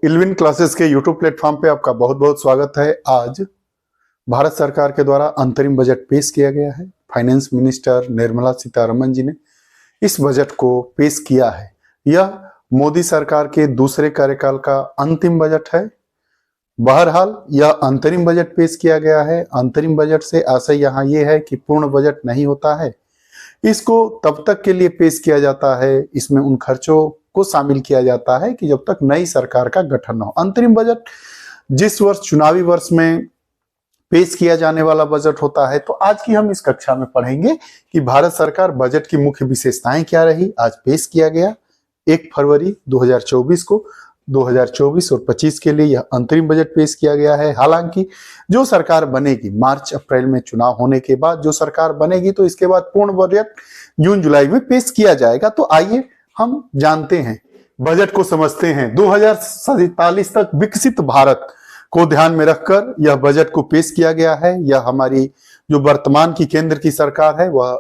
इल्विन classes के YouTube platform पे आपका बहुत बहुत स्वागत है। आज भारत सरकार के द्वारा अंतरिम बजट पेश किया गया है। फाइनेंस मिनिस्टर निर्मला सीतारमण जी ने इस बजट को पेश किया है। यह मोदी सरकार के दूसरे कार्यकाल का अंतिम बजट है। बहरहाल यह अंतरिम बजट पेश किया गया है। अंतरिम बजट से आशय यहाँ ये है कि पूर्ण बजट नहीं होता है। इसको तब तक के लिए पेश किया जाता है, इसमें उन खर्चों को शामिल किया जाता है कि जब तक नई सरकार का गठन हो। अंतरिम बजट जिस वर्ष चुनावी वर्ष में पेश किया जाने वाला बजट होता है। तो आज की हम इस कक्षा में पढ़ेंगे कि भारत सरकार बजट की मुख्य विशेषताएं क्या रही। आज पेश किया गया 1 फरवरी 2024 को 2024 और 25 के लिए यह अंतरिम बजट पेश किया गया है। हालांकि जो सरकार बनेगी, मार्च अप्रैल में चुनाव होने के बाद जो सरकार बनेगी तो इसके बाद पूर्ण बजट जून जुलाई में पेश किया जाएगा। तो आइए हम जानते हैं, बजट को समझते हैं। 2047 तक विकसित भारत को ध्यान में रखकर यह बजट को पेश किया गया है। यह हमारी जो वर्तमान की केंद्र की सरकार है वह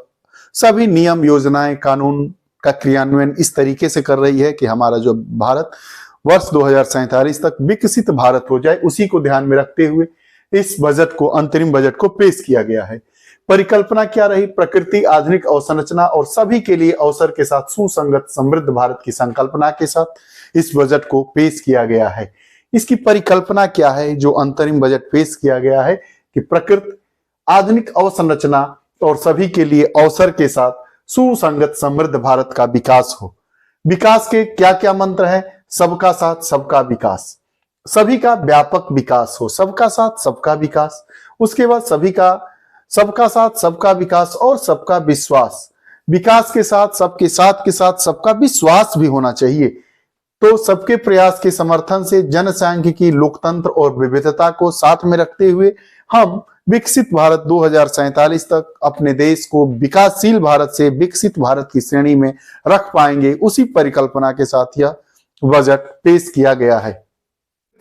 सभी नियम, योजनाएं, कानून का क्रियान्वयन इस तरीके से कर रही है कि हमारा जो भारत वर्ष 2047 तक विकसित भारत हो जाए, उसी को ध्यान में रखते हुए इस बजट को, अंतरिम बजट को पेश किया गया है। परिकल्पना क्या रही? प्रकृति, आधुनिक अवसंरचना और सभी के लिए अवसर के साथ सुसंगत समृद्ध भारत की संकल्पना के साथ इस बजट को पेश किया गया है। इसकी परिकल्पना क्या है जो अंतरिम बजट पेश किया गया है? कि प्रकृति, आधुनिक अवसंरचना और सभी के लिए अवसर के साथ सुसंगत समृद्ध भारत का विकास हो। विकास के क्या क्या मंत्र हैं? सबका साथ सबका विकास, सभी का व्यापक विकास हो। सबका साथ सबका विकास, उसके बाद सबका साथ सबका विकास और सबका विश्वास। विकास के साथ सबके साथ के साथ सबका विश्वास भी होना चाहिए। तो सबके प्रयास के समर्थन से जनसांख्यिकी, लोकतंत्र और विविधता को साथ में रखते हुए हम विकसित भारत 2047 तक अपने देश को विकासशील भारत से विकसित भारत की श्रेणी में रख पाएंगे। उसी परिकल्पना के साथ यह बजट पेश किया गया है।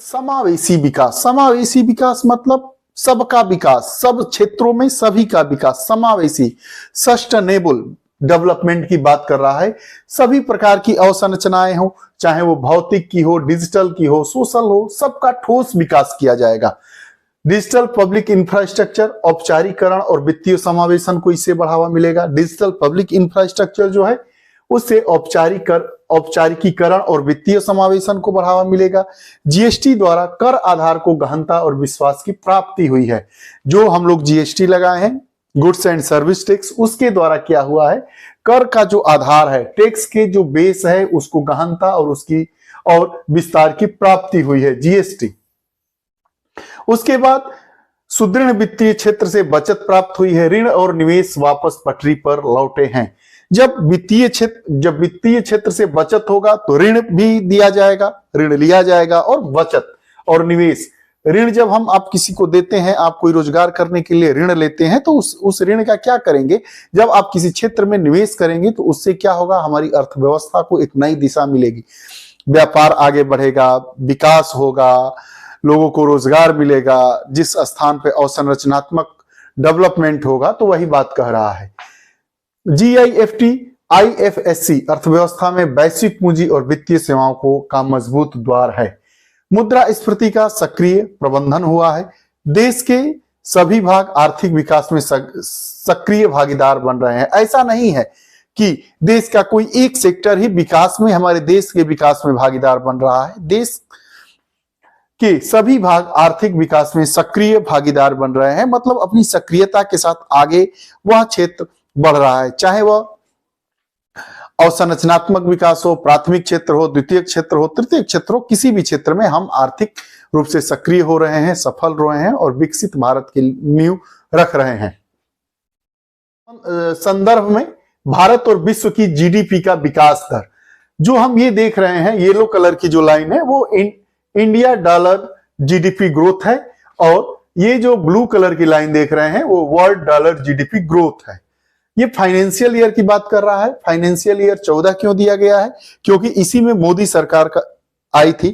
समावेशी विकास, समावेशी विकास मतलब सबका विकास, सब क्षेत्रों में सभी का विकास। समावेशी, सस्टेनेबल डेवलपमेंट की बात कर रहा है। सभी प्रकार की अवसंरचनाएं हो, चाहे वो भौतिक की हो, डिजिटल की हो, सोशल हो, सबका ठोस विकास किया जाएगा। डिजिटल पब्लिक इंफ्रास्ट्रक्चर, औपचारिकरण और वित्तीय समावेशन को इससे बढ़ावा मिलेगा। डिजिटल पब्लिक इंफ्रास्ट्रक्चर जो है उससे औपचारिकीकरण और वित्तीय समावेशन को बढ़ावा मिलेगा। जीएसटी द्वारा कर आधार को गहनता और विश्वास की प्राप्ति हुई है। जो हम लोग जीएसटी लगाए हैं, गुड्स एंड सर्विस टैक्स, उसके द्वारा क्या हुआ है? कर का जो आधार है, टैक्स के जो बेस है, उसको गहनता और विस्तार की प्राप्ति हुई है, जीएसटी। उसके बाद सुदृढ़ वित्तीय क्षेत्र से बचत प्राप्त हुई है। ऋण और निवेश वापस पटरी पर लौटे हैं। जब वित्तीय क्षेत्र से बचत होगा तो ऋण भी दिया जाएगा, ऋण लिया जाएगा। और बचत और निवेश, ऋण जब आप किसी को देते हैं, आप कोई रोजगार करने के लिए ऋण लेते हैं, तो उस ऋण का क्या करेंगे? जब आप किसी क्षेत्र में निवेश करेंगे तो उससे क्या होगा? हमारी अर्थव्यवस्था को एक नई दिशा मिलेगी, व्यापार आगे बढ़ेगा, विकास होगा, लोगों को रोजगार मिलेगा। जिस स्थान पे अवसंरचनात्मक डेवलपमेंट होगा, तो वही बात कह रहा है। जीआईएफटी, आईएफएससी अर्थव्यवस्था में वैश्विक पूंजी और वित्तीय सेवाओं का मजबूत द्वार है। मुद्रास्फीति का सक्रिय प्रबंधन हुआ है। देश के सभी भाग आर्थिक विकास में सक्रिय भागीदार बन रहे हैं। ऐसा नहीं है कि देश का कोई एक सेक्टर ही विकास में, हमारे देश के विकास में भागीदार बन रहा है। देश के सभी भाग आर्थिक विकास में सक्रिय भागीदार बन रहे हैं। मतलब अपनी सक्रियता के साथ आगे वह क्षेत्र बढ़ रहा है, चाहे वह अवसंरचनात्मक विकास हो, प्राथमिक क्षेत्र हो, द्वितीय क्षेत्र हो, तृतीय क्षेत्र हो, किसी भी क्षेत्र में हम आर्थिक रूप से सक्रिय हो रहे हैं, सफल रहे हैं और विकसित भारत की नींव रख रहे हैं। संदर्भ में भारत और विश्व की जीडीपी का विकास दर जो हम ये देख रहे हैं, येलो कलर की जो लाइन है वो इंडिया डॉलर जीडीपी ग्रोथ है, और ये जो ब्लू कलर की लाइन देख रहे हैं वो वर्ल्ड डॉलर जीडीपी ग्रोथ है। ये फाइनेंशियल ईयर की बात कर रहा है। फाइनेंशियल ईयर 14 क्यों दिया गया है? क्योंकि इसी में मोदी सरकार का आई थी,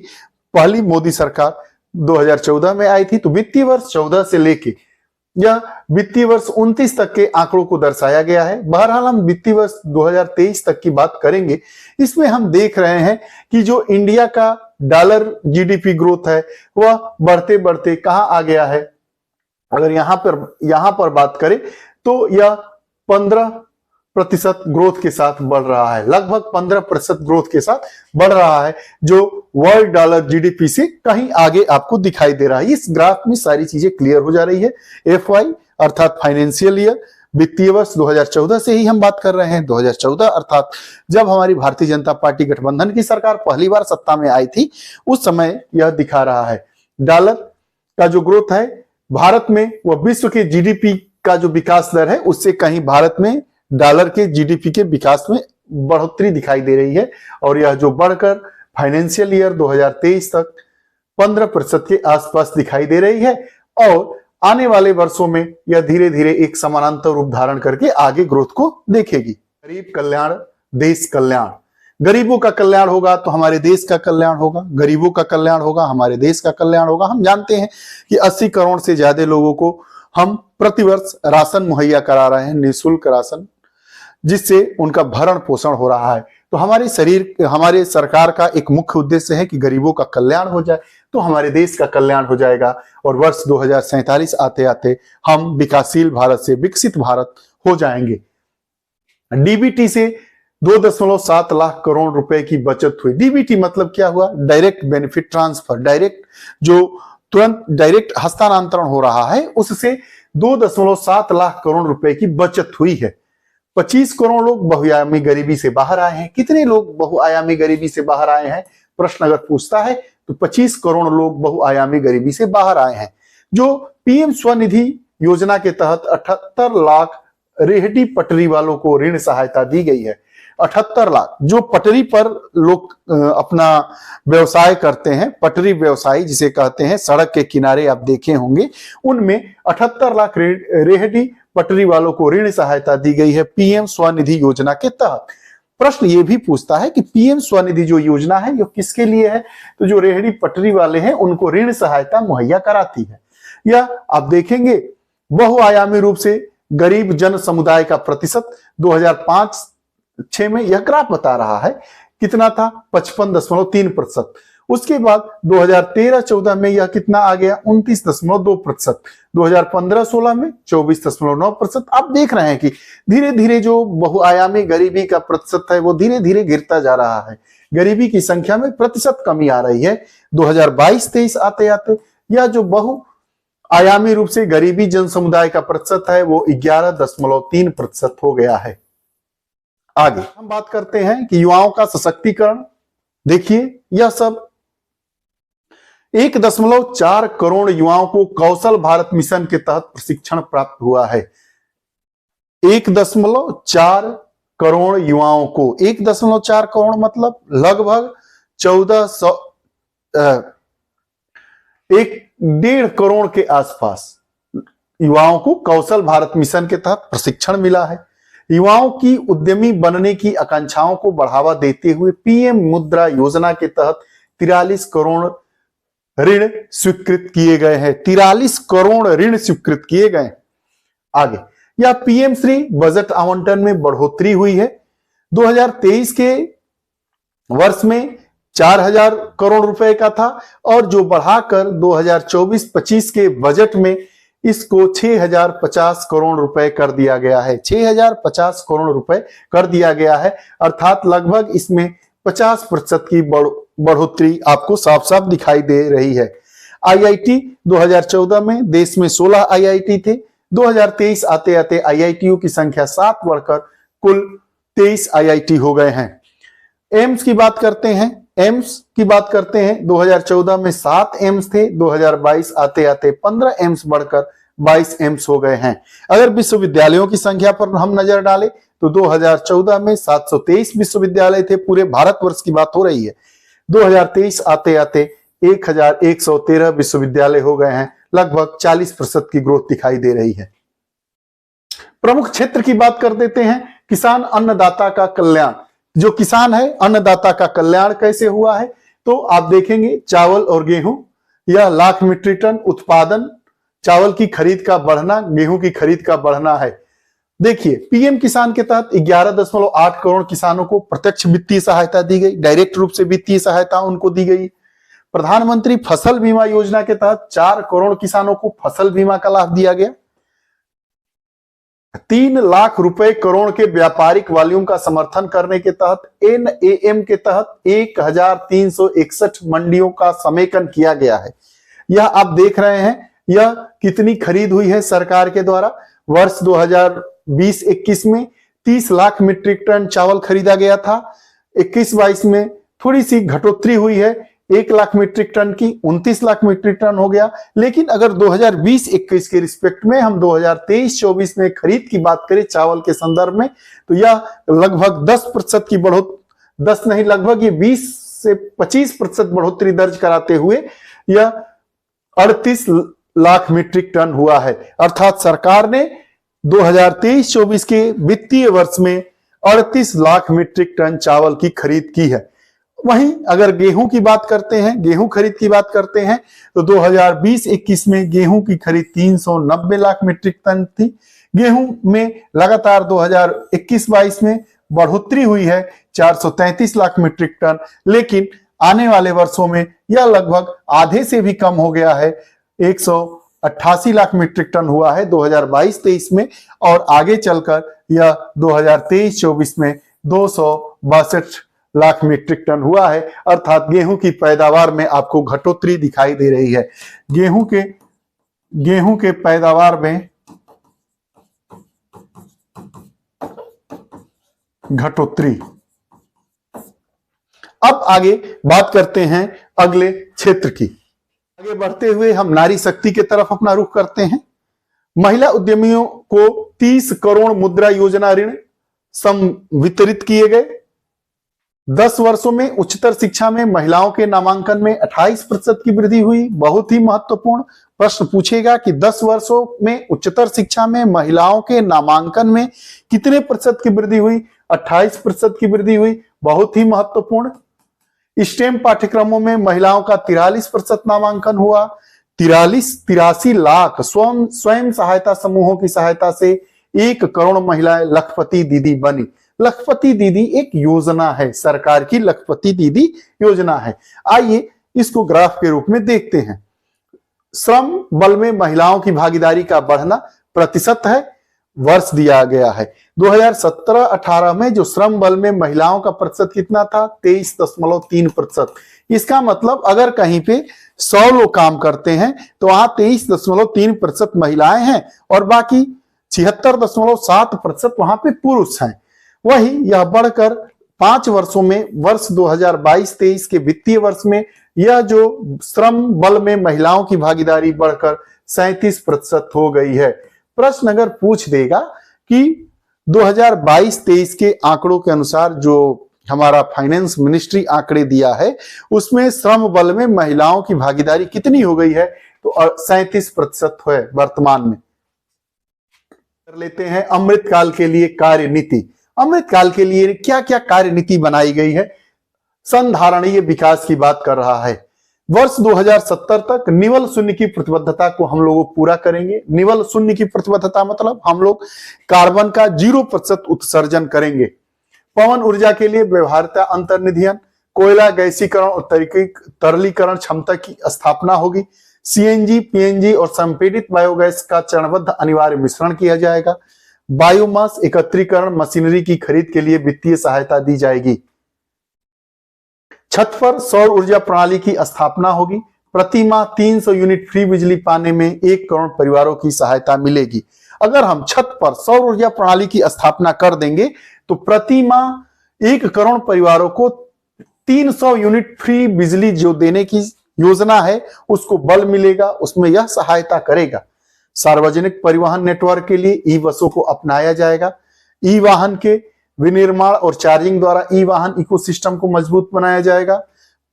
पहली मोदी सरकार 2014 में आई थी। तो वित्तीय वर्ष 14 से लेके यह वित्तीय वर्ष 29 तक के आंकड़ों को दर्शाया गया है। बहरहाल हम वित्तीय वर्ष 2023 तक की बात करेंगे। इसमें हम देख रहे हैं कि जो इंडिया का डॉलर जीडीपी ग्रोथ है वह बढ़ते बढ़ते कहां आ गया है, अगर यहां पर बात करें तो यह 15% ग्रोथ के साथ बढ़ रहा है, लगभग 15% ग्रोथ के साथ बढ़ रहा है, जो वर्ल्ड डॉलर जीडीपी से कहीं आगे आपको दिखाई दे रहा है। इस ग्राफ में सारी चीजें क्लियर हो जा रही है। एफवाई अर्थात फाइनेंशियल ईयर, वित्तीय वर्ष 2014 से ही हम बात कर रहे हैं। 2014 अर्थात जब हमारी भारतीय जनता पार्टी गठबंधन की सरकार पहली बार सत्ता में आई थी, उस समय यह दिखा रहा है डॉलर का जो ग्रोथ है भारत में, वह विश्व के जीडीपी का जो विकास दर है उससे कहीं भारत में डॉलर के जीडीपी के विकास में बढ़ोतरी दिखाई दे रही है, और यह जो बढ़कर फाइनेंशियल ईयर 2023 तक 15% के आसपास दिखाई दे रही है, और आने वाले वर्षों में यह धीरे धीरे एक समानांतर रूप धारण करके आगे ग्रोथ को देखेगी। गरीब कल्याण देश कल्याण, गरीबों का कल्याण होगा तो हमारे देश का कल्याण होगा, गरीबों का कल्याण होगा हमारे देश का कल्याण होगा। हम जानते हैं कि 80 करोड़ से ज्यादा लोगों को हम प्रतिवर्ष राशन मुहैया करा रहे हैं, निःशुल्क राशन, जिससे उनका भरण पोषण हो रहा है। तो हमारे सरकार का एक मुख्य उद्देश्य है कि गरीबों का कल्याण हो जाए तो हमारे देश का कल्याण हो जाएगा, और वर्ष 2047 आते आते हम विकासशील भारत से विकसित भारत हो जाएंगे। डीबीटी से 2.7 लाख करोड़ रुपए की बचत हुई। डीबीटी मतलब क्या हुआ? डायरेक्ट बेनिफिट ट्रांसफर, डायरेक्ट जो तुरंत डायरेक्ट हस्तांतरण हो रहा है, उससे 2.7 लाख करोड़ रुपए की बचत हुई है। 25 करोड़ लोग बहुआयामी गरीबी से बाहर आए हैं। कितने लोग बहुआयामी गरीबी से बाहर आए हैं प्रश्न अगर पूछता है तो 25 करोड़ लोग बहुआयामी गरीबी से बाहर आए हैं। जो पीएम स्वनिधि योजना के तहत 78 लाख रेहड़ी पटरी वालों को ऋण सहायता दी गई है। 78 लाख जो पटरी पर लोग अपना व्यवसाय करते हैं, पटरी व्यवसायी जिसे कहते हैं, सड़क के किनारे आप देखे होंगे, उनमें 78 लाख रेहड़ी पटरी वालों को ऋण सहायता दी गई है पीएम स्वनिधि योजना के तहत। प्रश्न ये भी पूछता है कि पीएम स्वनिधि जो योजना है ये किसके लिए है? तो जो रेहड़ी पटरी वाले हैं उनको ऋण सहायता मुहैया कराती है। यह आप देखेंगे बहुआयामी रूप से गरीब जन समुदाय का प्रतिशत 2005-6 में यह ग्राफ बता रहा है कितना था, 55.3%। उसके बाद 2013-14 में यह कितना आ गया, 29.2%। 2015-16 में 24.9%। आप देख रहे हैं कि धीरे धीरे जो बहुआयामी गरीबी का प्रतिशत है वो धीरे धीरे गिरता जा रहा है, गरीबी की संख्या में प्रतिशत कमी आ रही है। 2022-23 आते आते यह जो बहुआयामी रूप से गरीबी जन समुदाय का प्रतिशत है वो 11.3% हो गया है। आगे हम बात करते हैं कि युवाओं का सशक्तिकरण। देखिए यह सब 1.4 करोड़ युवाओं को कौशल भारत मिशन के तहत प्रशिक्षण प्राप्त हुआ है। 1.4 करोड़ युवाओं को, 1.4 करोड़ मतलब लगभग 1.5 करोड़ के आसपास युवाओं को कौशल भारत मिशन के तहत प्रशिक्षण मिला है। युवाओं की उद्यमी बनने की आकांक्षाओं को बढ़ावा देते हुए पीएम मुद्रा योजना के तहत 43 करोड़ ऋण स्वीकृत किए गए हैं। 43 करोड़ ऋण स्वीकृत किए गए। आगे या पीएम श्री बजट आवंटन में बढ़ोतरी हुई है। 2023 के वर्ष में 4000 करोड़ रुपए का था, और जो बढ़ाकर 2024-25 के बजट में इसको 6050 करोड़ रुपए कर दिया गया है। 6050 करोड़ रुपए कर दिया गया है, अर्थात लगभग इसमें 50% की बढ़ोतरी आपको साफ साफ दिखाई दे रही है। आईआईटी 2014 में देश में 16 आईआईटी थे। 2023 आते आते आईआईटीओ की संख्या 7 बढ़कर कुल 23 आईआईटी हो गए हैं। एम्स की बात करते हैं। 2014 में 7 एम्स थे, 2022 आते आते 15 एम्स बढ़कर 22 एम्स हो गए हैं। अगर विश्वविद्यालयों की संख्या पर हम नजर डालें तो 2014 में 723 विश्वविद्यालय थे, पूरे भारतवर्ष की बात हो रही है। 2023 आते आते 1113 विश्वविद्यालय हो गए हैं, लगभग 40% की ग्रोथ दिखाई दे रही है। प्रमुख क्षेत्र की बात कर देते हैं। किसान अन्नदाता का कल्याण, जो किसान है अन्नदाता का कल्याण कैसे हुआ है, तो आप देखेंगे चावल और गेहूं, यह लाख मीट्रिक टन उत्पादन, चावल की खरीद का बढ़ना, गेहूं की खरीद का बढ़ना है। देखिए पीएम किसान के तहत 11.8 करोड़ किसानों को प्रत्यक्ष वित्तीय सहायता दी गई, डायरेक्ट रूप से वित्तीय सहायता उनको दी गई। प्रधानमंत्री फसल बीमा योजना के तहत 4 करोड़ किसानों को फसल बीमा का लाभ दिया गया। 3 लाख रुपए करोड़ के व्यापारिक वॉल्यूम का समर्थन करने के तहत NAM के तहत 1361 मंडियों का समेकन किया गया है। यह आप देख रहे हैं, यह कितनी खरीद हुई है सरकार के द्वारा। वर्ष 2020-21 में 30 लाख मीट्रिक टन चावल खरीदा गया था। 21-22 में थोड़ी सी घटोतरी हुई है, 1 लाख मीट्रिक टन की 29 लाख मीट्रिक टन हो गया। लेकिन अगर 2020-21 के रिस्पेक्ट में हम 2023-24 में खरीद की बात करें चावल के संदर्भ में, तो यह लगभग 10% की बढ़ोतरी, 10 नहीं लगभग ये 20 से 25% बढ़ोतरी दर्ज कराते हुए यह 38 लाख मीट्रिक टन हुआ है। अर्थात सरकार ने 2023-24 के वित्तीय वर्ष में 38 लाख मीट्रिक टन चावल की खरीद की है। वहीं अगर गेहूं की बात करते हैं, गेहूं खरीद की बात करते हैं, तो 2020-21 में गेहूं की खरीद 390 लाख मीट्रिक टन थी। गेहूं में लगातार 2021-22 में बढ़ोतरी हुई है 433 लाख मीट्रिक टन, लेकिन आने वाले वर्षों में यह लगभग आधे से भी कम हो गया है, 188 लाख मीट्रिक टन हुआ है 2022-23 में, और आगे चलकर यह 2023-24 में 262 लाख मीट्रिक टन हुआ है। अर्थात गेहूं की पैदावार में आपको घटोतरी दिखाई दे रही है। गेहूं के पैदावार में घटोतरी। अब आगे बात करते हैं अगले क्षेत्र की। आगे बढ़ते हुए हम नारी शक्ति की तरफ अपना रुख करते हैं। महिला उद्यमियों को 30 करोड़ मुद्रा योजना ऋण वितरित किए गए। 10 वर्षों में उच्चतर शिक्षा में महिलाओं के नामांकन में 28% की वृद्धि हुई। बहुत ही महत्वपूर्ण प्रश्न पूछेगा कि 10 वर्षों में उच्चतर शिक्षा में महिलाओं के नामांकन में कितने प्रतिशत की वृद्धि हुई? 28% की वृद्धि हुई। बहुत ही महत्वपूर्ण। स्टेम पाठ्यक्रमों में महिलाओं का 43% नामांकन हुआ। 83 लाख स्वयं सहायता समूहों की सहायता से 1 करोड़ महिलाएं लखपति दीदी बनी। लखपति दीदी एक योजना है, सरकार की लखपति दीदी योजना है। आइए इसको ग्राफ के रूप में देखते हैं। श्रम बल में महिलाओं की भागीदारी का बढ़ना प्रतिशत है, वर्ष दिया गया है। 2017-18 में जो श्रम बल में महिलाओं का प्रतिशत कितना था? 23.3%। इसका मतलब अगर कहीं पे 100 लोग काम करते हैं तो वहां 23.3% महिलाएं हैं और बाकी 76.7% वहां पे पुरुष हैं। वही यह बढ़कर 5 वर्षों में वर्ष 2022-23 के वित्तीय वर्ष में यह जो श्रम बल में महिलाओं की भागीदारी बढ़कर 37% हो गई है। प्रश्न अगर पूछ देगा कि 2022-23 के आंकड़ों के अनुसार जो हमारा फाइनेंस मिनिस्ट्री आंकड़े दिया है उसमें श्रम बल में महिलाओं की भागीदारी कितनी हो गई है? तो 37% है वर्तमान में। कर लेते हैं अमृतकाल के लिए कार्यनीति। अमृतकाल के लिए क्या क्या कार्यनीति बनाई गई है? संधारणीय विकास की बात कर रहा है। वर्ष 2070 तक निवल शून्य की प्रतिबद्धता को हम लोग पूरा करेंगे। निवल शून्य की प्रतिबद्धता मतलब हम लोग कार्बन का 0% उत्सर्जन करेंगे। पवन ऊर्जा के लिए व्यवहार्यता अंतर्निधियन, कोयला गैसीकरण और तरलीकरण क्षमता की स्थापना होगी। CNG, PNG और संपीड़ित बायोगैस का चरणबद्ध अनिवार्य मिश्रण किया जाएगा। बायोमास एकत्रीकरण मशीनरी की खरीद के लिए वित्तीय सहायता दी जाएगी। छत पर सौर ऊर्जा प्रणाली की स्थापना होगी। प्रति माह 300 यूनिट फ्री बिजली पाने में 1 करोड़ परिवारों की सहायता मिलेगी। अगर हम छत पर सौर ऊर्जा प्रणाली की स्थापना कर देंगे तो प्रति माह 1 करोड़ परिवारों को 300 यूनिट फ्री बिजली जो देने की योजना है उसको बल मिलेगा, उसमें यह सहायता करेगा। सार्वजनिक परिवहन नेटवर्क के लिए ई बसों को अपनाया जाएगा। ई वाहन के विनिर्माण और चार्जिंग द्वारा ई वाहन इकोसिस्टम को मजबूत बनाया जाएगा।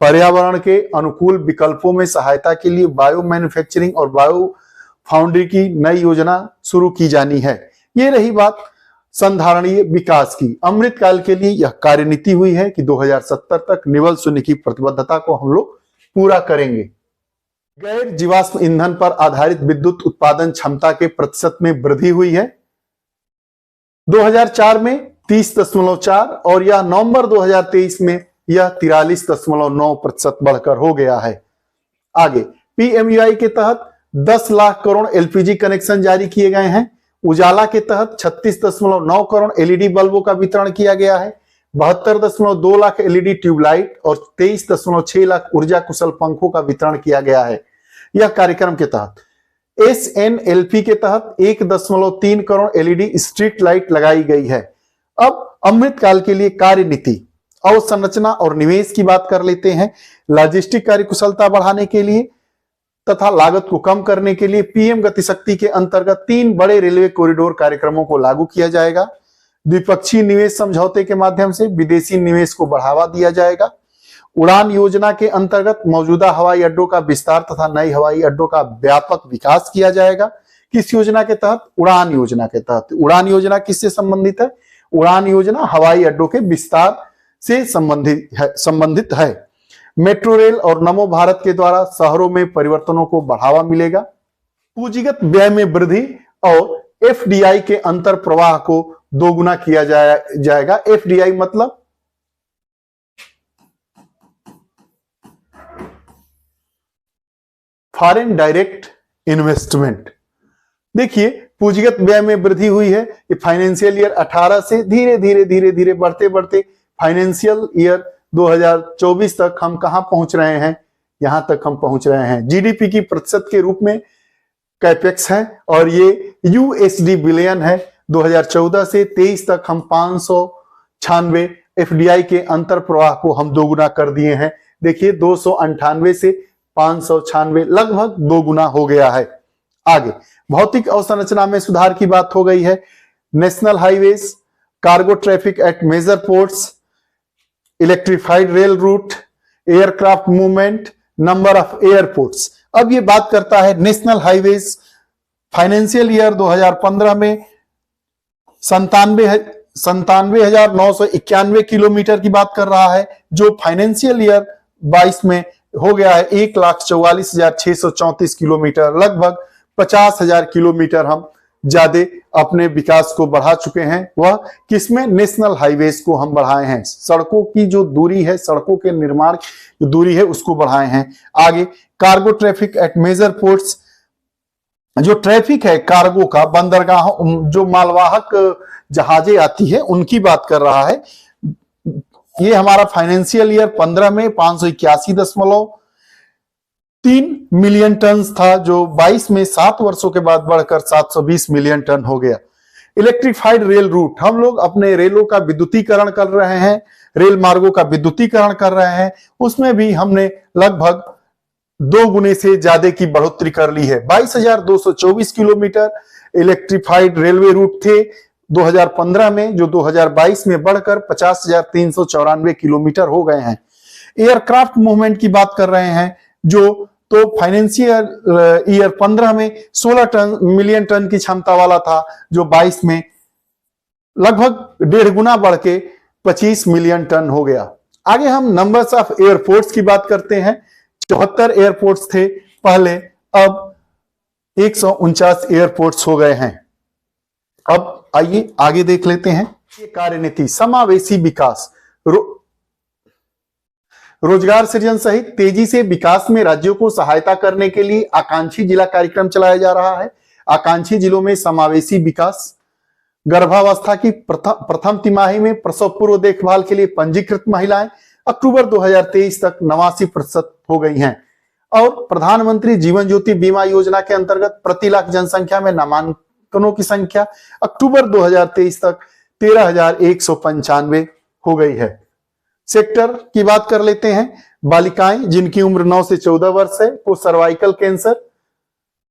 पर्यावरण के अनुकूल विकल्पों में सहायता के लिए बायो मैन्युफैक्चरिंग और बायो फाउंड्री की नई योजना शुरू की जानी है। ये रही बात संधारणीय विकास की। अमृतकाल के लिए यह कार्यनीति हुई है कि 2070 तक निवल शून्य की प्रतिबद्धता को हम लोग पूरा करेंगे। गैर जीवाश्म ईंधन पर आधारित विद्युत उत्पादन क्षमता के प्रतिशत में वृद्धि हुई है। 2004 में 30.4 और यह नवंबर 2023 में यह 43.9% बढ़कर हो गया है। आगे पीएमयूआई के तहत 10 लाख करोड़ एलपीजी कनेक्शन जारी किए गए हैं। उजाला के तहत 36.9 करोड़ एलईडी बल्बों का वितरण किया गया है। 72.2 लाख एलईडी ट्यूबलाइट और 23.6 लाख ऊर्जा कुशल पंखों का वितरण किया गया है। यह कार्यक्रम के तहत एसएनएलपी के तहत 1.3 करोड़ एलईडी स्ट्रीट लाइट लगाई गई है। अब अमृतकाल के लिए कार्यनीति, अवसंरचना और निवेश की बात कर लेते हैं। लॉजिस्टिक कार्यकुशलता बढ़ाने के लिए तथा लागत को कम करने के लिए पीएम गतिशक्ति के अंतर्गत 3 बड़े रेलवे कॉरिडोर कार्यक्रमों को लागू किया जाएगा। द्विपक्षीय निवेश समझौते के माध्यम से विदेशी निवेश को बढ़ावा दिया जाएगा। उड़ान योजना के अंतर्गत मौजूदा हवाई अड्डों का विस्तार तथा नए हवाई अड्डों का व्यापक विकास किया जाएगा। किस योजना के तहत? उड़ान योजना के तहत। उड़ान योजना किससे संबंधित है? उड़ान योजना हवाई अड्डों के विस्तार से संबंधित है। मेट्रो रेल और नमो भारत के द्वारा शहरों में परिवर्तनों को बढ़ावा मिलेगा। पूंजीगत व्यय में वृद्धि और एफडीआई के अंतर प्रवाह को दोगुना किया जाएगा। एफडीआई मतलब फॉरेन डायरेक्ट इन्वेस्टमेंट। देखिए पूंजीगत व्यय में वृद्धि हुई है। ये फाइनेंशियल ईयर 18 से धीरे धीरे बढ़ते फाइनेंशियल ईयर 2024 तक हम कहां पहुंच रहे हैं? यहां तक हम पहुंच रहे हैं। जीडीपी की प्रतिशत के रूप में कैपेक्स है और ये यूएसडी बिलियन है। 2014 से 23 तक हम 596 एफडीआई के अंतर प्रवाह को हम दोगुना कर दिए हैं। देखिए 298 से 596 लगभग दोगुना हो गया है। आगे भौतिक अवसंरचना में सुधार की बात हो गई है। National highways, cargo traffic at major ports, electrified rail route, aircraft movement, number of airports. अब ये बात करता है नेशनल हाईवेज। फाइनेंशियल ईयर 2015 में 97,991 किलोमीटर की बात कर रहा है, जो फाइनेंशियल ईयर 22 में हो गया है 1,44,634 किलोमीटर। लगभग 50,000 किलोमीटर हम ज्यादा अपने विकास को बढ़ा चुके हैं। वह किसमें? नेशनल हाईवेज को हम बढ़ाए हैं। सड़कों की जो दूरी है, सड़कों के निर्माण की दूरी है, उसको बढ़ाए हैं। आगे cargo traffic at major ports, जो ट्रैफिक है कार्गो का, बंदरगाह जो मालवाहक जहाजें आती है उनकी बात कर रहा है। ये हमारा फाइनेंशियल ईयर 15 में 581.3 मिलियन टन था, जो 22 में 7 वर्षों के बाद बढ़कर 720 मिलियन टन हो गया। इलेक्ट्रिफाइड रेल रूट, हम लोग अपने रेलों का विद्युतीकरण कर रहे हैं, रेल मार्गों का विद्युतीकरण कर रहे हैं। उसमें भी हमने लगभग 2 गुने से ज्यादा की बढ़ोतरी कर ली है। 22,224 किलोमीटर इलेक्ट्रिफाइड रेलवे रूट थे 2015 में, जो 2022 में बढ़कर 50,394 किलोमीटर हो गए हैं। एयरक्राफ्ट मूवमेंट की बात कर रहे हैं, जो तो फाइनेंशियल ईयर 15 में 16 मिलियन टन की क्षमता वाला था, जो 22 में लगभग 1.5 गुना बढ़ के 25 मिलियन टन हो गया। आगे हम नंबर्स ऑफ एयरपोर्ट्स की बात करते हैं। 74 एयरपोर्ट्स थे पहले, अब 149 एयरपोर्ट्स हो गए हैं। अब आइए आगे देख लेते हैं। ये कार्यनीति समावेशी विकास, रोजगार सृजन सहित तेजी से विकास में राज्यों को सहायता करने के लिए आकांक्षी जिला कार्यक्रम चलाया जा रहा है। आकांक्षी जिलों में समावेशी विकास, गर्भावस्था की प्रथम तिमाही में प्रसव पूर्व देखभाल के लिए पंजीकृत महिलाएं अक्टूबर 2023 तक 89% हो गई हैं और प्रधानमंत्री जीवन ज्योति बीमा योजना के अंतर्गत प्रति लाख जनसंख्या में नामांकनों की संख्या अक्टूबर 2023 तक 13,195 हो गई है। सेक्टर की बात कर लेते हैं। बालिकाएं जिनकी उम्र 9 से 14 वर्ष है को सर्वाइकल कैंसर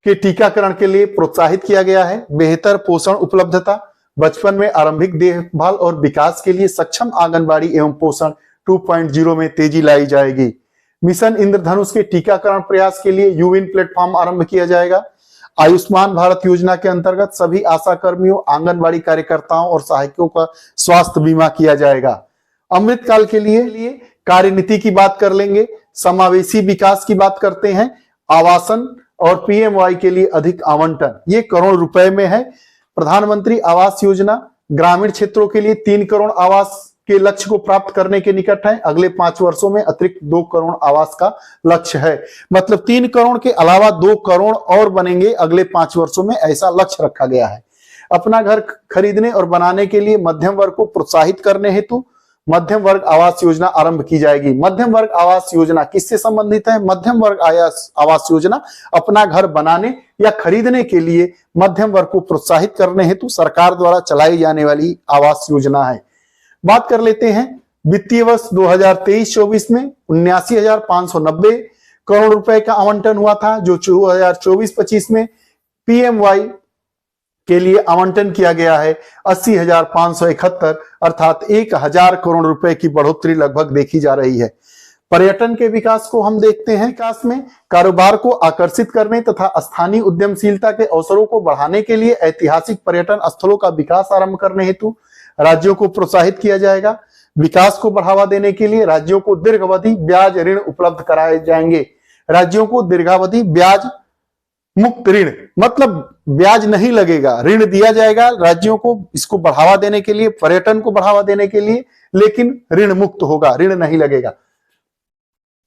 के टीकाकरण के लिए प्रोत्साहित किया गया है। बेहतर पोषण उपलब्धता, बचपन में आरंभिक देखभाल और विकास के लिए सक्षम आंगनबाड़ी एवं पोषण 2.0 में तेजी लाई जाएगी। मिशन इंद्रधनुष के टीकाकरण प्रयास के लिए यूविन प्लेटफॉर्म आरंभ किया जाएगा। आयुष्मान भारत योजना के अंतर्गत सभी आशा कर्मियों, आंगनबाड़ी कार्यकर्ताओं और सहायकों का स्वास्थ्य बीमा किया जाएगा। अमृतकाल के लिए कार्यनीति की बात कर लेंगे। समावेशी विकास की बात करते हैं। आवासन और पीएमवाई के लिए अधिक आवंटन, ये करोड़ रुपए में है। प्रधानमंत्री आवास योजना, ग्रामीण क्षेत्रों के लिए 3 करोड़ आवास के लक्ष्य को प्राप्त करने के निकट है। अगले 5 वर्षों में अतिरिक्त 2 करोड़ आवास का लक्ष्य है। मतलब 3 करोड़ के अलावा 2 करोड़ और बनेंगे अगले 5 वर्षों में, ऐसा लक्ष्य रखा गया है। अपना घर खरीदने और बनाने के लिए मध्यम वर्ग को प्रोत्साहित करने हेतु मध्यम वर्ग आवास योजना आरंभ की जाएगी। मध्यम वर्ग आवास योजना किससे संबंधित है? मध्यम वर्ग आवास योजना अपना घर बनाने या खरीदने के लिए मध्यम वर्ग को प्रोत्साहित करने हेतु सरकार द्वारा चलाई जाने वाली आवास योजना है। बात कर लेते हैं वित्तीय वर्ष 2023-24 में 79,590 करोड़ रुपए का आवंटन हुआ था, जो 2024-25 में पीएमवाई के लिए आवंटन किया गया है 80,571, अर्थात 1,000 करोड़ रुपए की बढ़ोतरी लगभग देखी जा रही है। पर्यटन के विकास को हम देखते हैं। विकास में कारोबार को आकर्षित करने तथा स्थानीय उद्यमशीलता के अवसरों को बढ़ाने के लिए ऐतिहासिक पर्यटन स्थलों का विकास आरंभ करने हेतु राज्यों को प्रोत्साहित किया जाएगा। विकास को बढ़ावा देने के लिए राज्यों को दीर्घावधि ब्याज ऋण उपलब्ध कराए जाएंगे। राज्यों को दीर्घावधि ब्याज मुक्त ऋण, मतलब ब्याज नहीं लगेगा, ऋण दिया जाएगा राज्यों को, इसको बढ़ावा देने के लिए, पर्यटन को बढ़ावा देने के लिए, लेकिन ऋण मुक्त होगा, ऋण नहीं लगेगा,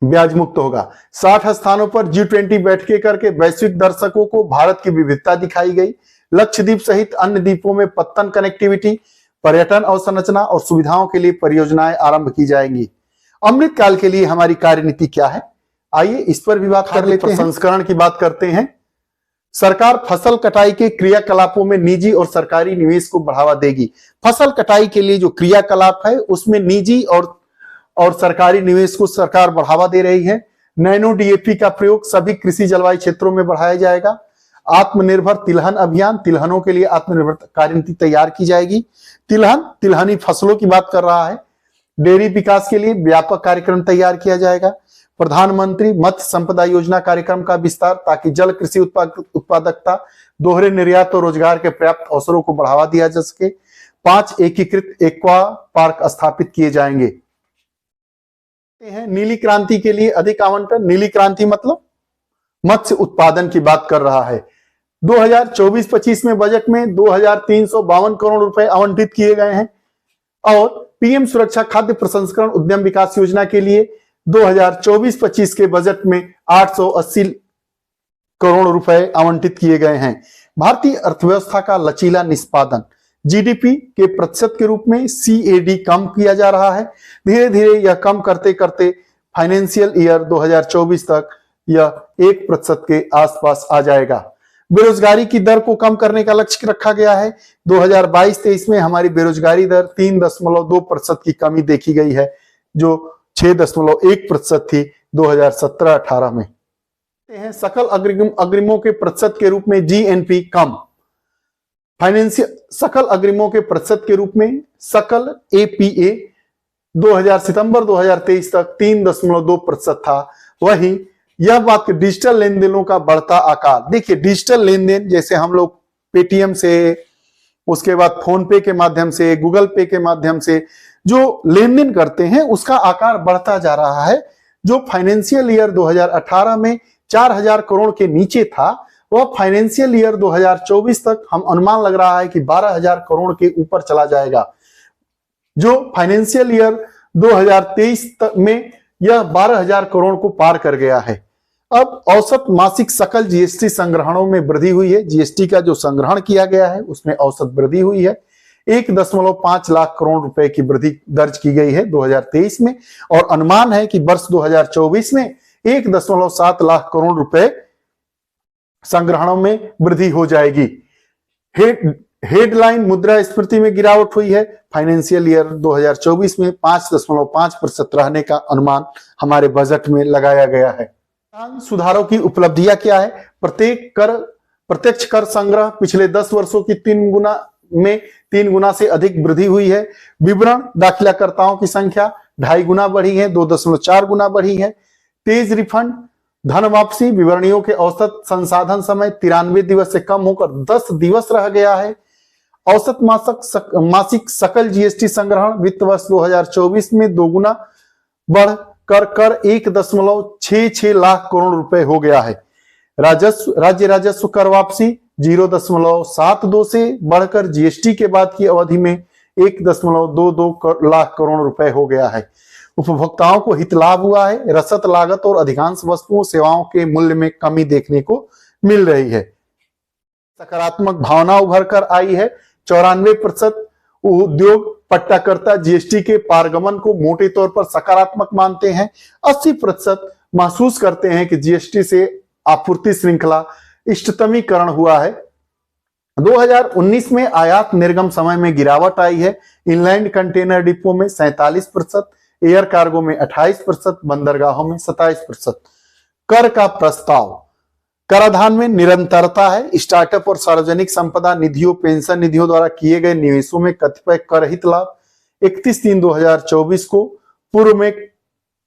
ब्याज मुक्त होगा। 60 स्थानों पर G20 बैठकें करके वैश्विक दर्शकों को भारत की विविधता दिखाई गई। लक्षद्वीप सहित अन्य द्वीपों में पत्तन कनेक्टिविटी, पर्यटन अवसंरचना और सुविधाओं के लिए परियोजनाएं आरंभ की जाएंगी। अमृतकाल के लिए हमारी कार्यनीति क्या है, आइए इस पर भी बात कर लेते हैं। संस्करण की बात करते हैं। सरकार फसल कटाई के क्रियाकलापों में निजी और सरकारी निवेश को बढ़ावा देगी। फसल कटाई के लिए जो क्रियाकलाप है उसमें निजी और सरकारी निवेश को सरकार बढ़ावा दे रही है। नैनो डीएपी का प्रयोग सभी कृषि जलवायु क्षेत्रों में बढ़ाया जाएगा। आत्मनिर्भर तिलहन अभियान, तिलहनों के लिए आत्मनिर्भर कार्यनीति तैयार की जाएगी। तिलहनी फसलों की बात कर रहा है। डेयरी विकास के लिए व्यापक कार्यक्रम तैयार किया जाएगा। प्रधानमंत्री मत्स्य संपदा योजना कार्यक्रम का विस्तार, ताकि जल कृषि उत्पादकता, दोहरे निर्यात और रोजगार के पर्याप्त अवसरों को बढ़ावा दिया जा सके। 5 एकीकृत एक्वा पार्क स्थापित किए जाएंगे। नीली क्रांति के लिए अधिक आवंटन। नीली क्रांति मतलब मत्स्य उत्पादन की बात कर रहा है। 2024-25 में बजट में 2,352 करोड़ रुपए आवंटित किए गए हैं और पीएम सुरक्षा खाद्य प्रसंस्करण उद्यम विकास योजना के लिए 2024-25 के बजट में 880 करोड़ रुपए आवंटित किए गए हैं। भारतीय अर्थव्यवस्था का लचीला निष्पादन, जीडीपी के प्रतिशत के रूप में सीएडी कम किया जा रहा है। धीरे धीरे यह कम करते करते फाइनेंशियल ईयर 2024 तक यह 1% के आसपास आ जाएगा। बेरोजगारी की दर को कम करने का लक्ष्य रखा गया है। 2022-23 में हमारी बेरोजगारी दर 3.2% की कमी देखी गई है, जो 6.1% थी 2017-18 में। सकल अग्रिमों के प्रतिशत के रूप में जीएनपी कम। फाइनेंशियल सकल अग्रिमों के प्रतिशत के रूप में सकल एपीए सितंबर 2023 तक 3.2% था। वहीं यह बात कि डिजिटल लेन देनों का बढ़ता आकार, देखिए डिजिटल लेन देन जैसे हम लोग पेटीएम से, उसके बाद फोन पे के माध्यम से, गूगल पे के माध्यम से जो लेन देन करते हैं उसका आकार बढ़ता जा रहा है। जो फाइनेंशियल ईयर 2018 में 4,000 करोड़ के नीचे था, वह फाइनेंशियल ईयर 2024 तक हम अनुमान लग रहा है कि 12,000 करोड़ के ऊपर चला जाएगा। जो फाइनेंशियल ईयर 2023 तक में यह 12,000 करोड़ को पार कर गया है। अब औसत मासिक सकल जीएसटी संग्रहणों में वृद्धि हुई है। जीएसटी का जो संग्रहण किया गया है उसमें औसत वृद्धि हुई है। 1.5 लाख करोड़ रुपए की वृद्धि दर्ज की गई है 2023 में, और अनुमान है कि वर्ष 2024 में 1.7 लाख करोड़ रुपए संग्रहणों में वृद्धि हो जाएगी। हेडलाइन मुद्रास्फीति में गिरावट हुई है। फाइनेंशियल ईयर 2024 में 5.5% रहने का अनुमान हमारे बजट में लगाया गया है। सुधारों की उपलब्धियां क्या है? प्रत्यक्ष कर संग्रह पिछले 10 वर्षों की 3 गुना से अधिक वृद्धि हुई है। विवरण दाखिलाकर्ताओं की संख्या 2.5 गुना बढ़ी है, 2.4 गुना बढ़ी है। तेज रिफंड, धन वापसी, विवरणियों के औसत संसाधन समय 93 दिवस से कम होकर 10 दिवस रह गया है। औसत मासिक सकल जीएसटी संग्रहण वित्त वर्ष 2024 में 2 गुना बढ़कर 1.66 लाख करोड़ रुपए हो गया है। राज्य राजस्व कर वापसी 0.72 से बढ़कर जीएसटी के बाद की अवधि में 1.22 लाख करोड़ रुपए हो गया है। उपभोक्ताओं को हित लाभ हुआ है। रसद लागत और अधिकांश वस्तुओं सेवाओं के मूल्य में कमी देखने को मिल रही है। सकारात्मक भावना उभर कर आई है। 94% उद्योग पट्टाकर्ता जीएसटी के पारगमन को मोटे तौर पर सकारात्मक मानते हैं। 80% महसूस करते हैं कि जीएसटी से आपूर्ति श्रृंखला इष्टतमीकरण हुआ है। 2019 में आयात निर्गम समय में गिरावट आई है। इनलैंड कंटेनर डिपो में 47%, एयर कार्गो में 28%, बंदरगाहों में 27%। कर का प्रस्ताव। कराधान में निरंतरता है। स्टार्टअप और सार्वजनिक संपदा निधियों, पेंशन निधियों द्वारा किए गए निवेशों में कतिपय करहित लाभ 31/3/2024 को पूर्व में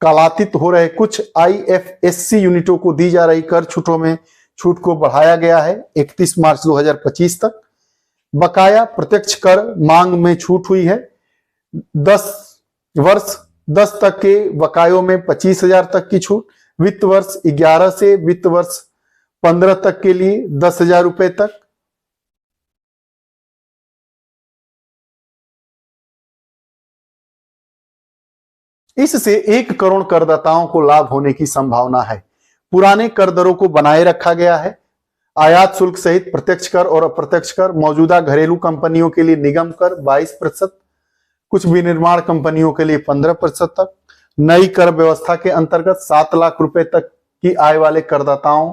कालातीत हो रहे कुछ आईएफएससी यूनिटों को दी जा रही कर छूटों में छूट को बढ़ाया गया है 31 मार्च 2025 तक। बकाया प्रत्यक्ष कर मांग में छूट हुई है। 10 तक के बकायों में 25,000 तक की छूट। वित्त वर्ष 11 से वित्त वर्ष 15 तक के लिए 10,000 रुपए तक। इससे 1 करोड़ करदाताओं को लाभ होने की संभावना है। पुराने कर दरों को बनाए रखा गया है। आयात शुल्क सहित प्रत्यक्ष कर और अप्रत्यक्ष कर मौजूदा घरेलू कंपनियों के लिए निगम कर 22%, कुछ विनिर्माण कंपनियों के लिए 15% तक। नई कर व्यवस्था के अंतर्गत 7 लाख रुपए तक की आय वाले करदाताओं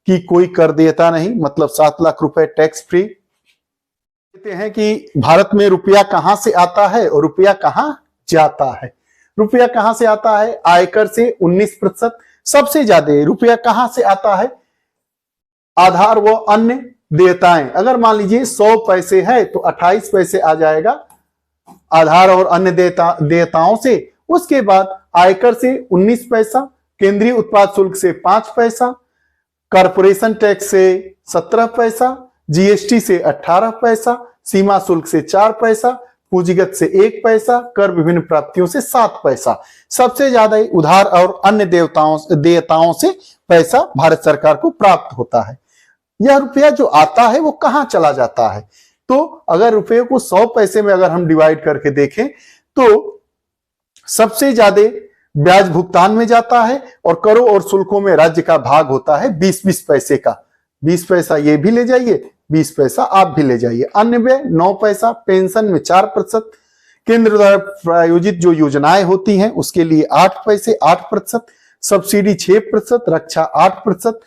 की कोई कर देयता नहीं, मतलब 7 लाख रुपए टैक्स फ्री। कहते हैं कि भारत में रुपया कहां से आता है और रुपया कहां जाता है। रुपया कहां से आता है? आयकर से 19%। सबसे ज्यादा रुपया कहां से आता है? आधार व अन्य देयताएं। अगर मान लीजिए 100 पैसे है तो 28 पैसे आ जाएगा आधार और अन्य देयताओं से। उसके बाद आयकर से 19 पैसा, केंद्रीय उत्पाद शुल्क से 5 पैसा, कॉर्पोरेशन टैक्स से 17 पैसा, जीएसटी से 18 पैसा, सीमा शुल्क से 4 पैसा, पूंजीगत से 1 पैसा, कर विभिन्न प्राप्तियों से 7 पैसा। सबसे ज्यादा उधार और अन्य देयताओं से पैसा भारत सरकार को प्राप्त होता है। यह रुपया जो आता है वो कहां चला जाता है? तो अगर रुपये को 100 पैसे में अगर हम डिवाइड करके देखें तो सबसे ज्यादा ब्याज भुगतान में जाता है और करों और शुल्कों में राज्य का भाग होता है 20-20 पैसे का। 20 पैसा ये भी ले जाइए, 20 पैसा आप भी ले जाइए। अन्य व्यय 9 पैसा, पेंशन में 4%, केंद्र द्वारा प्रायोजित जो योजनाएं होती हैं उसके लिए 8 पैसे 8%, सब्सिडी 6%, रक्षा 8%,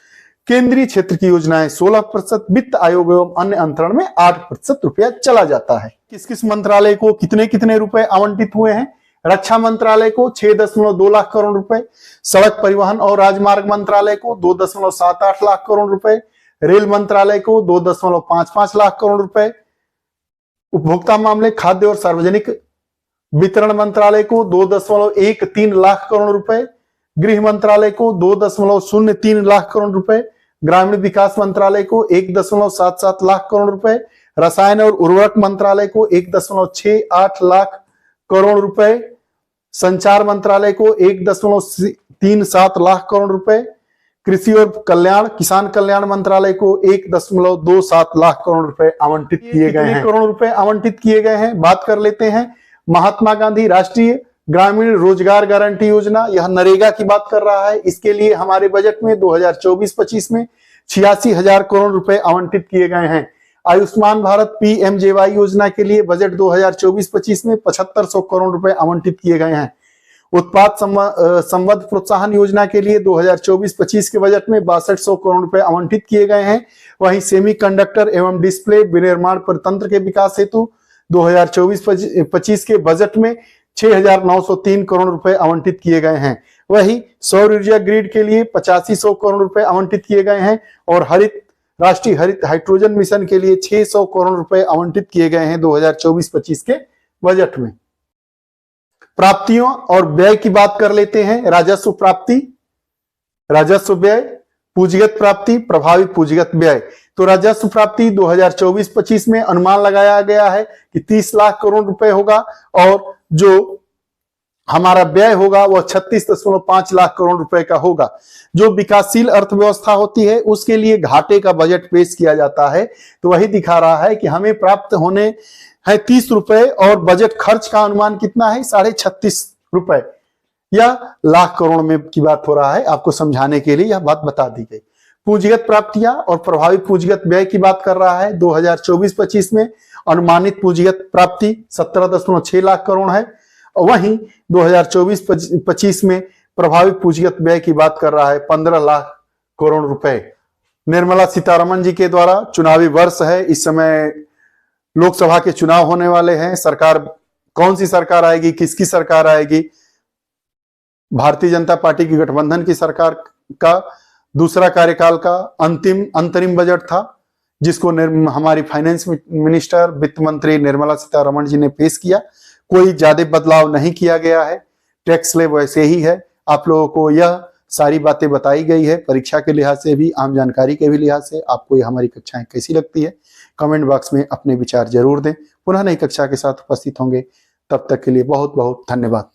केंद्रीय क्षेत्र की योजनाएं 16%, वित्त आयोग एवं अन्य अंतरण में 8% रुपया चला जाता है। किस किस मंत्रालय को कितने कितने रुपए आवंटित हुए हैं? रक्षा मंत्रालय को 6.2 लाख करोड़ रुपए, सड़क परिवहन और राजमार्ग मंत्रालय को 2.78 लाख करोड़ रुपए, रेल मंत्रालय को 2.55 लाख करोड़ रुपए, उपभोक्ता मामले, खाद्य और सार्वजनिक वितरण मंत्रालय को 2.13 लाख करोड़ रुपए, गृह मंत्रालय को 2.03 लाख करोड़ रुपए, ग्रामीण विकास मंत्रालय को 1.77 लाख करोड़ रुपए, रसायन और उर्वरक मंत्रालय को 1.68 लाख करोड़ रुपए, संचार मंत्रालय को 1.37 लाख करोड़ रुपए, कृषि और किसान कल्याण मंत्रालय को 1.27 लाख करोड़ रुपए आवंटित किए गए हैं। करोड़ रुपए आवंटित किए गए हैं। बात कर लेते हैं महात्मा गांधी राष्ट्रीय ग्रामीण रोजगार गारंटी योजना, यह नरेगा की बात कर रहा है। इसके लिए हमारे बजट में 2024-25 में 86,000 करोड़ रुपए आवंटित किए गए हैं। आयुष्मान भारत पीएमजेवाई योजना के लिए बजट 2024-25 में 7500 करोड़ रुपए आवंटित किए गए हैं। उत्पाद संबद्ध प्रोत्साहन योजना के लिए 2024-25 के बजट में 6200 करोड़ रुपए आवंटित किए गए हैं। वहीं सेमीकंडक्टर एवं डिस्प्ले विनिर्माण परितंत्र के विकास हेतु 2024-25 के बजट में 6,903 करोड़ रुपए आवंटित किए गए हैं। वहीं सौर ऊर्जा ग्रिड के लिए 8500 करोड़ रुपए आवंटित किए गए हैं और राष्ट्रीय हरित हाइड्रोजन मिशन के लिए 600 करोड़ रुपए आवंटित किए गए हैं 2024-25 के बजट में। प्राप्तियों और व्यय की बात कर लेते हैं। राजस्व प्राप्ति, राजस्व व्यय, पूंजीगत प्राप्ति, प्रभावी पूंजीगत व्यय। तो राजस्व प्राप्ति 2024-25 में अनुमान लगाया गया है कि 30 लाख करोड़ रुपए होगा और जो हमारा व्यय होगा वह 36.5 लाख करोड़ रुपए का होगा। जो विकासशील अर्थव्यवस्था होती है उसके लिए घाटे का बजट पेश किया जाता है, तो वही दिखा रहा है कि है 30 रुपए और बजट खर्च का अनुमान कितना है 36.5 रुपए या लाख करोड़ में की बात हो रहा है। आपको समझाने के लिए यह बात बता दी गई। पूंजीगत प्राप्तियां और प्रभावी पूंजीगत व्यय की बात कर रहा है। 2024-25 में अनुमानित पूंजीगत प्राप्ति 17.6 लाख करोड़ है। वहीं 2024-25 में प्रभावी पूंजीगत व्यय की बात कर रहा है 15 लाख करोड़ रुपए। निर्मला सीतारमण जी के द्वारा चुनावी वर्ष है, इस समय लोकसभा के चुनाव होने वाले हैं। सरकार कौन सी सरकार आएगी, किसकी सरकार आएगी? भारतीय जनता पार्टी की गठबंधन की सरकार का दूसरा कार्यकाल का अंतरिम बजट था, जिसको हमारी फाइनेंस मिनिस्टर वित्त मंत्री निर्मला सीतारमण जी ने पेश किया। कोई ज्यादा बदलाव नहीं किया गया है, टैक्स स्लैब वैसे ही है। आप लोगों को यह सारी बातें बताई गई है, परीक्षा के लिहाज से भी, आम जानकारी के भी लिहाज से। आपको ये हमारी कक्षाएं कैसी लगती है, कमेंट बॉक्स में अपने विचार जरूर दें। पुनः नई कक्षा के साथ उपस्थित होंगे, तब तक के लिए बहुत बहुत धन्यवाद।